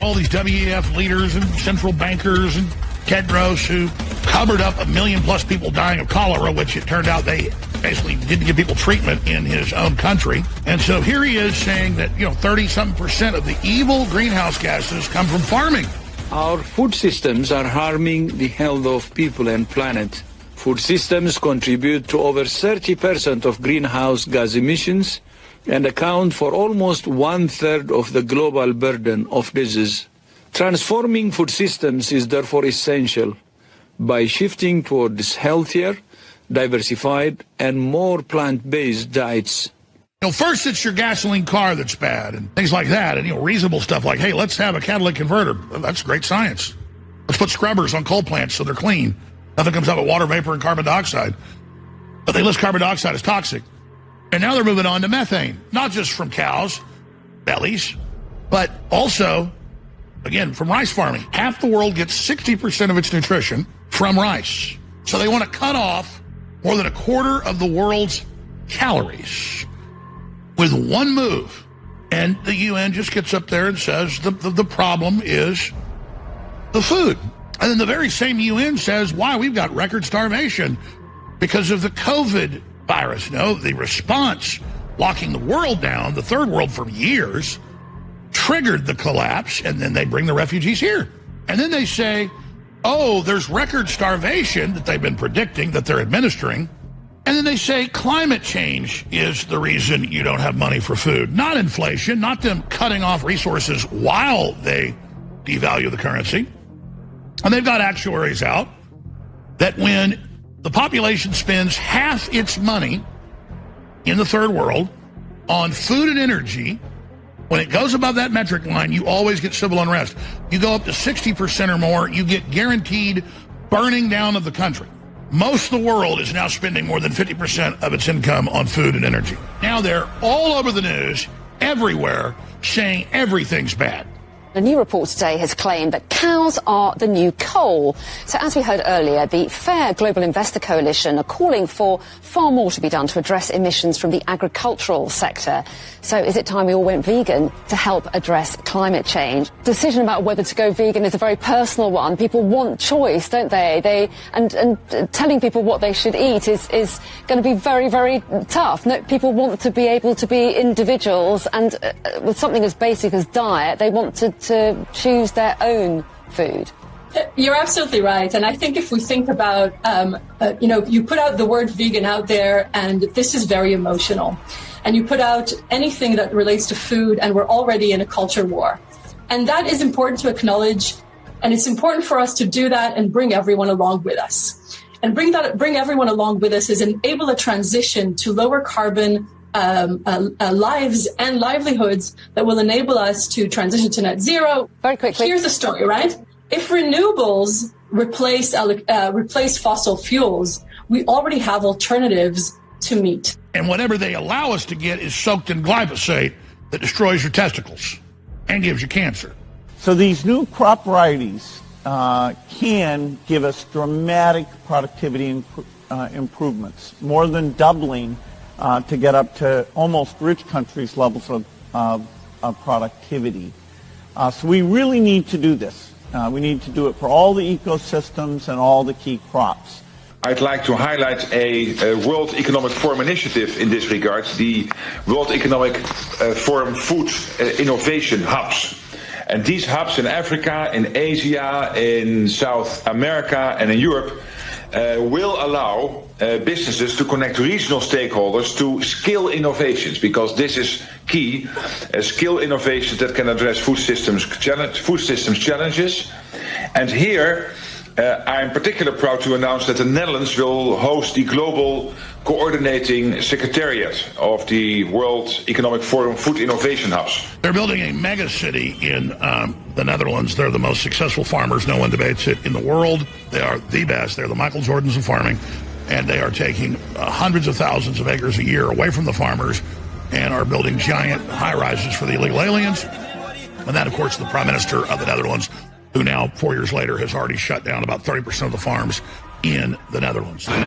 All these W.E.F leaders and central bankers and Tedros who covered up 1 million plus people dying of cholera, which it turned out they basically didn't give people treatment in his own country. And so here he is saying that, 30-something% of the evil greenhouse gases come from farming. Our food systems are harming the health of people and planet. Food systems contribute to over 30% of greenhouse gas emissions and account for almost 1/3 of the global burden of disease. Transforming food systems is therefore essential by shifting towards healthier, diversified, and more plant-based diets. First it's your gasoline car that's bad and things like that, and reasonable stuff like, hey, let's have a catalytic converter. That's great science. Let's put scrubbers on coal plants so they're clean. Nothing comes out with water vapor and carbon dioxide. But they list carbon dioxide as toxic. And now they're moving on to methane, not just from cows' bellies, but also, again, from rice farming. Half the world gets 60% of its nutrition from rice. So they want to cut off more than 1/4 of the world's calories with one move. And the UN just gets up there and says the problem is the food. And then the very same UN says, why, we've got record starvation because of the COVID virus. No, the response, locking the world down, the third world for years, triggered the collapse, and then they bring the refugees here. And then they say, oh, there's record starvation that they've been predicting, that they're administering. And then they say climate change is the reason you don't have money for food. Not inflation, not them cutting off resources while they devalue the currency. And they've got actuaries out that when the population spends half its money in the third world on food and energy, when it goes above that metric line, you always get civil unrest. You go up to 60% or more, you get guaranteed burning down of the country. Most of the world is now spending more than 50% of its income on food and energy. Now they're all over the news, everywhere, saying everything's bad. A new report today has claimed that cows are the new coal. So as we heard earlier, the FAIR Global Investor Coalition are calling for far more to be done to address emissions from the agricultural sector. So is it time we all went vegan to help address climate change? The decision about whether to go vegan is a very personal one. People want choice, don't they? And telling people what they should eat is going to be very, very tough. No, people want to be able to be individuals, and with something as basic as diet, they want to choose their own food. You're absolutely right. And I think if we think about, you put out the word vegan out there, and this is very emotional. And you put out anything that relates to food, and we're already in a culture war. And that is important to acknowledge. And it's important for us to do that and bring everyone along with us. And bring everyone along with us is enable a transition to lower carbon lives and livelihoods that will enable us to transition to net zero. Very quickly. Here's the story, right? If renewables replace fossil fuels, we already have alternatives to meat. And whatever they allow us to get is soaked in glyphosate that destroys your testicles and gives you cancer. So these new crop varieties can give us dramatic productivity improvements, more than doubling to get up to almost rich countries' levels of productivity. So we really need to do this. We need to do it for all the ecosystems and all the key crops. I'd like to highlight a World Economic Forum initiative in this regard, the World Economic Forum Food Innovation Hubs. And these hubs in Africa, in Asia, in South America, and in Europe will allow businesses to connect regional stakeholders to skill innovations, because this is key, skill innovations that can address food systems challenges. And here I'm particularly proud to announce that the Netherlands will host the global coordinating secretariat of the World Economic Forum Food Innovation Hubs. They're building a mega city in the Netherlands. They're the most successful farmers, no one debates it, in the world. They are the best. They're the Michael Jordans of farming. And they are taking hundreds of thousands of acres a year away from the farmers and are building giant high-rises for the illegal aliens. And that, of course, the Prime Minister of the Netherlands, who now, 4 years later, has already shut down about 30% of the farms in the Netherlands.